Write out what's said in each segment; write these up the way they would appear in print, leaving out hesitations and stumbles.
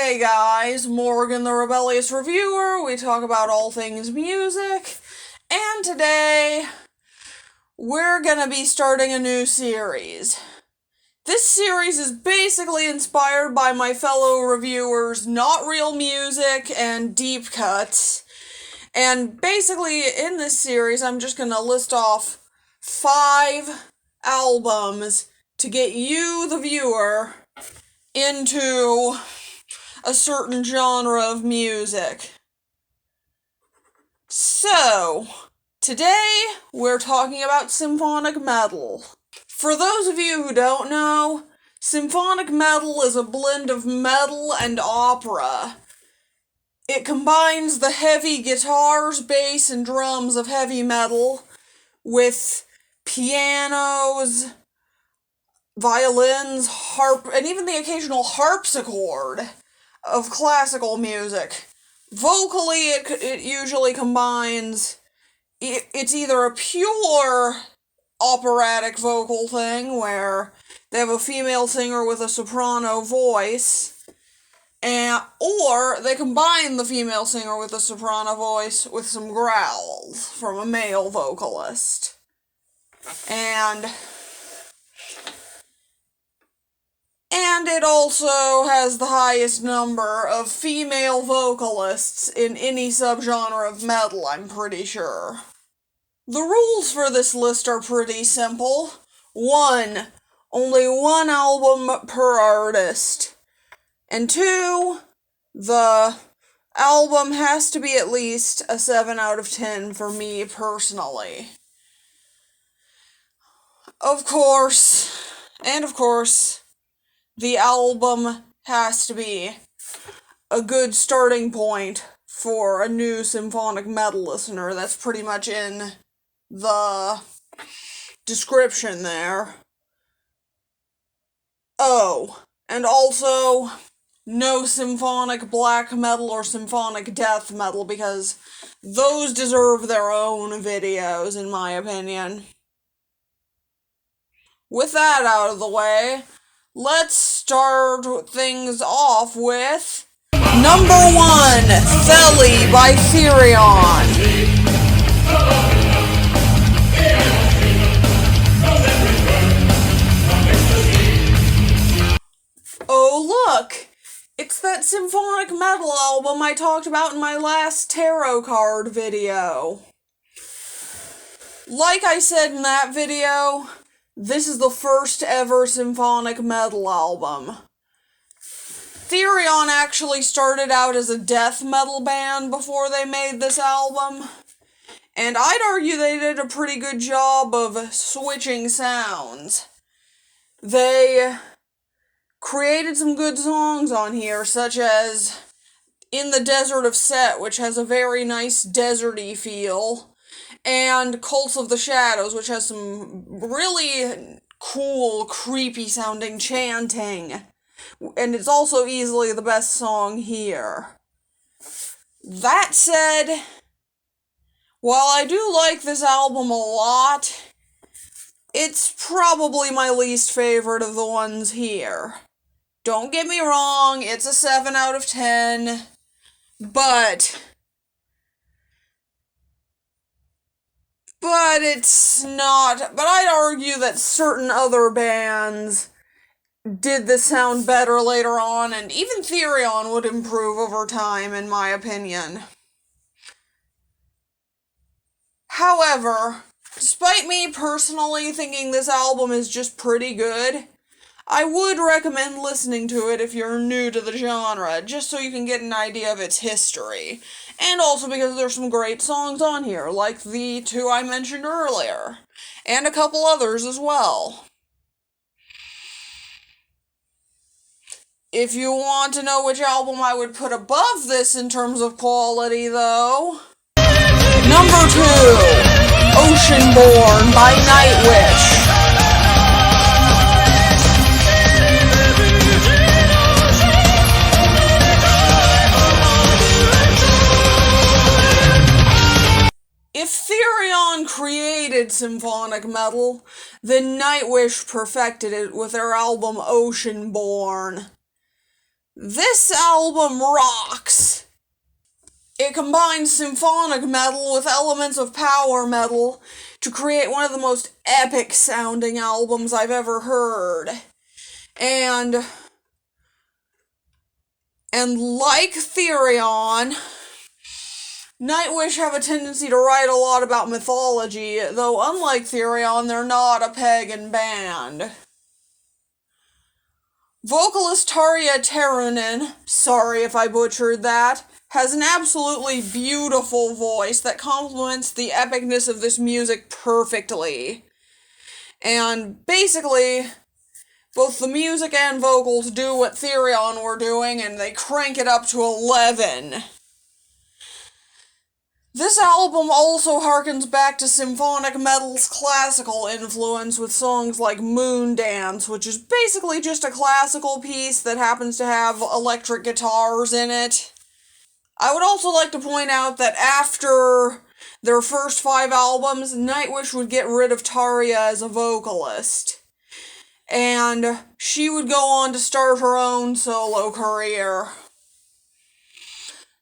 Hey guys, Morgan the Rebellious Reviewer. We talk about all things music, and today we're gonna be starting a new series. This series is basically inspired by my fellow reviewers' Not Real Music and Deep Cuts, and basically in this series I'm just gonna list off 5 albums to get you, the viewer, into a certain genre of music. So, today we're talking about symphonic metal. For those of you who don't know, symphonic metal is a blend of metal and opera. It combines the heavy guitars, bass, and drums of heavy metal with pianos, violins, harp, and even the occasional harpsichord of classical music. Vocally, it usually combines, it's either a pure operatic vocal thing, where they have a female singer with a soprano voice, or they combine the female singer with a soprano voice with some growls from a male vocalist. And it also has the highest number of female vocalists in any subgenre of metal, I'm pretty sure. The rules for this list are pretty simple. 1. Only one album per artist. And 2. The album has to be at least a 7 out of 10 for me personally. Of course, the album has to be a good starting point for a new symphonic metal listener. That's pretty much in the description there. Oh, and also, no symphonic black metal or symphonic death metal, because those deserve their own videos, in my opinion. With that out of the way, let's start things off with number 1, Theli by Therion. Oh look, it's that symphonic metal album I talked about in my last tarot card video. Like I said in that video, this is the first ever symphonic metal album. Therion actually started out as a death metal band before they made this album, and I'd argue they did a pretty good job of switching sounds. They created some good songs on here, such as In the Desert of Set, which has a very nice deserty feel, and Cults of the Shadows, which has some really cool, creepy-sounding chanting. And it's also easily the best song here. That said, while I do like this album a lot, it's probably my least favorite of the ones here. Don't get me wrong, it's a 7 out of 10, but it's not. But I'd argue that certain other bands did this sound better later on, and even Therion would improve over time, in my opinion. However, despite me personally thinking this album is just pretty good, I would recommend listening to it if you're new to the genre, just so you can get an idea of its history. And also because there's some great songs on here, like the 2 I mentioned earlier, and a couple others as well. If you want to know which album I would put above this in terms of quality, though, number 2, Oceanborn by Nightwish. If Therion created symphonic metal, then Nightwish perfected it with their album Oceanborn. This album rocks! It combines symphonic metal with elements of power metal to create one of the most epic sounding albums I've ever heard. And like Therion, Nightwish have a tendency to write a lot about mythology, though unlike Therion, they're not a pagan band. Vocalist Therion, sorry if I butchered that, has an absolutely beautiful voice that complements the epicness of this music perfectly. And basically, both the music and vocals do what Therion were doing, and they crank it up to 11. This album also harkens back to symphonic metal's classical influence with songs like Moon Dance, which is basically just a classical piece that happens to have electric guitars in it. I would also like to point out that after their first 5 albums, Nightwish would get rid of Tarja as a vocalist. And she would go on to start her own solo career.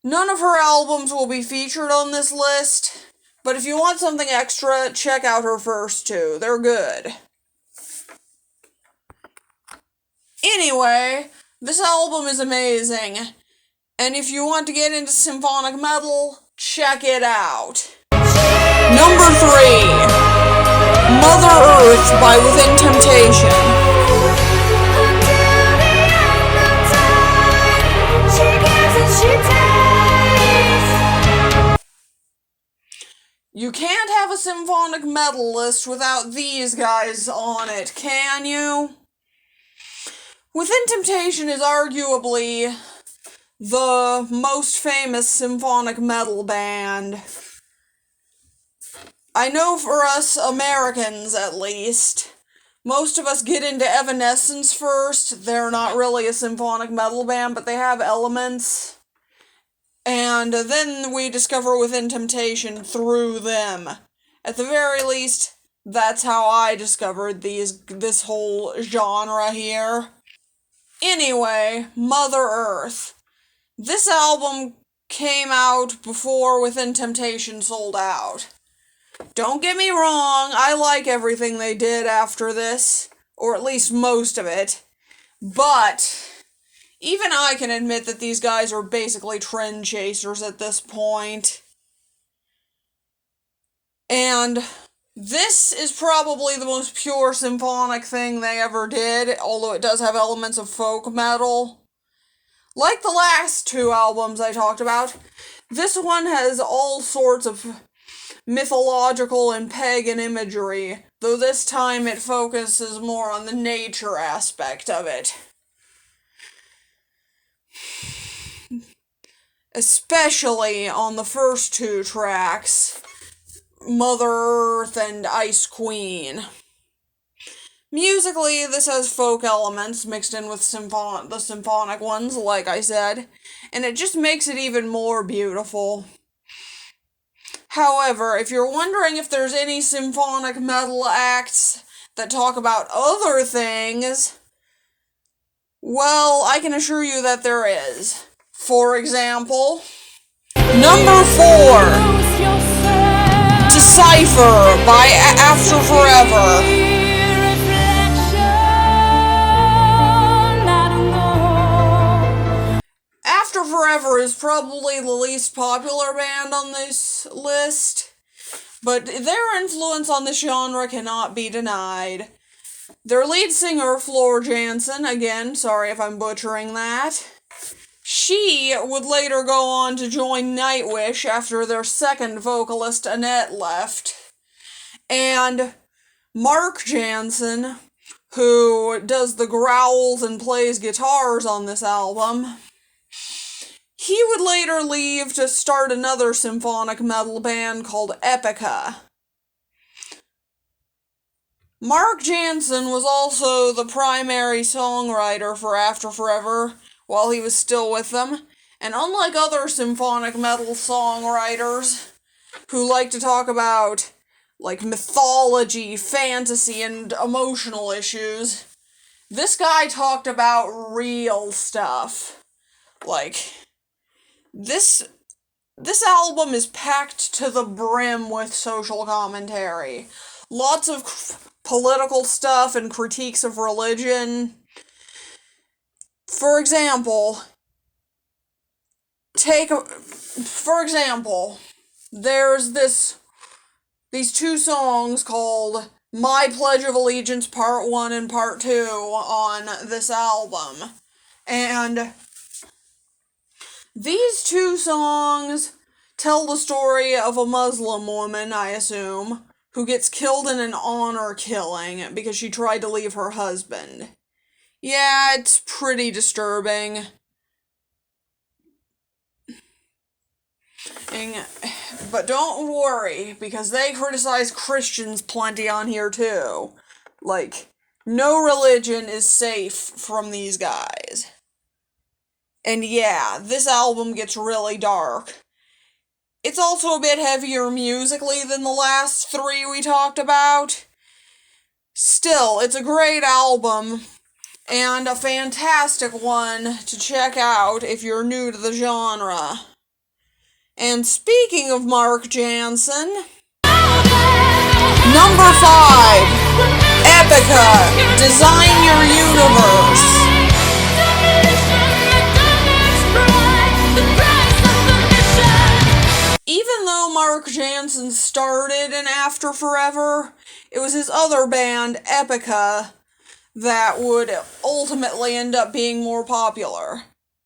None of her albums will be featured on this list, but if you want something extra, check out her first 2. They're good. Anyway, this album is amazing, and if you want to get into symphonic metal, check it out. Number 3, Mother Earth by Within Temptation. You can't have a symphonic metal list without these guys on it, can you? Within Temptation is arguably the most famous symphonic metal band. I know for us Americans, at least, most of us get into Evanescence first. They're not really a symphonic metal band, but they have elements. And then we discover Within Temptation through them. At the very least, that's how I discovered this whole genre here. Anyway, Mother Earth. This album came out before Within Temptation sold out. Don't get me wrong, I like everything they did after this, or at least most of it, but even I can admit that these guys are basically trend chasers at this point. And this is probably the most pure symphonic thing they ever did, although it does have elements of folk metal. Like the last 2 albums I talked about, this one has all sorts of mythological and pagan imagery, though this time it focuses more on the nature aspect of it. Especially on the first 2 tracks, Mother Earth and Ice Queen. Musically, this has folk elements mixed in with the symphonic ones, like I said, and it just makes it even more beautiful. However, if you're wondering if there's any symphonic metal acts that talk about other things, well, I can assure you that there is. For example, number 4, Decipher by After Forever. After Forever is probably the least popular band on this list, but their influence on this genre cannot be denied. Their lead singer, Floor Jansen, again, sorry if I'm butchering that, she would later go on to join Nightwish after their second vocalist, Annette, left. And Mark Jansen, who does the growls and plays guitars on this album, he would later leave to start another symphonic metal band called Epica. Mark Jansen was also the primary songwriter for After Forever while he was still with them, and unlike other symphonic metal songwriters who like to talk about like mythology, fantasy, and emotional issues, this guy talked about real stuff. Like, this album is packed to the brim with social commentary. Lots of political stuff and critiques of religion. For example, there's these two songs called My Pledge of Allegiance Part 1 and Part 2 on this album. And these two songs tell the story of a Muslim woman, I assume, who gets killed in an honor killing because she tried to leave her husband. Yeah, it's pretty disturbing. But don't worry, because they criticize Christians plenty on here too. Like, no religion is safe from these guys. And yeah, this album gets really dark. It's also a bit heavier musically than the last three we talked about. Still, it's a great album, and a fantastic one to check out if you're new to the genre. And speaking of Mark Jansen, number 5, Epica, Design Your Universe. Even though Mark Jansen started in After Forever, it was his other band, Epica, that would ultimately end up being more popular.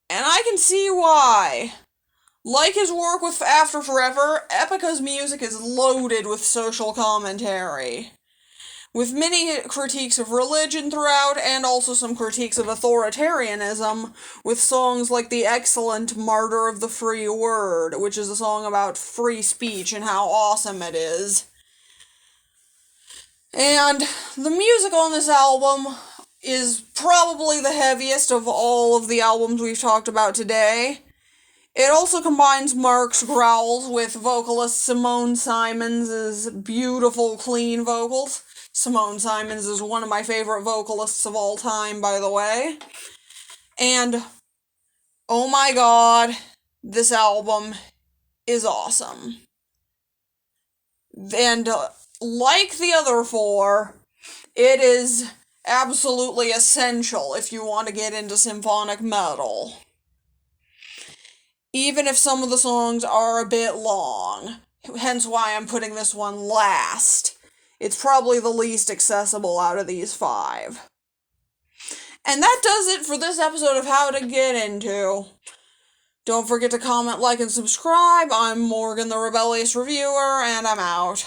And I can see why. Like his work with After Forever, Epica's music is loaded with social commentary, with many critiques of religion throughout, and also some critiques of authoritarianism, with songs like the excellent Martyr of the Free Word, which is a song about free speech and how awesome it is. And the music on this album is probably the heaviest of all of the albums we've talked about today. It also combines Mark's growls with vocalist Simone Simons' beautiful, clean vocals. Simone Simons is one of my favorite vocalists of all time, by the way. And, oh my god, this album is awesome. And, like the other four, it is absolutely essential if you want to get into symphonic metal. Even if some of the songs are a bit long, hence why I'm putting this one last. It's probably the least accessible out of these 5. And that does it for this episode of How to Get Into. Don't forget to comment, like, and subscribe. I'm Morgan the Rebellious Reviewer, and I'm out.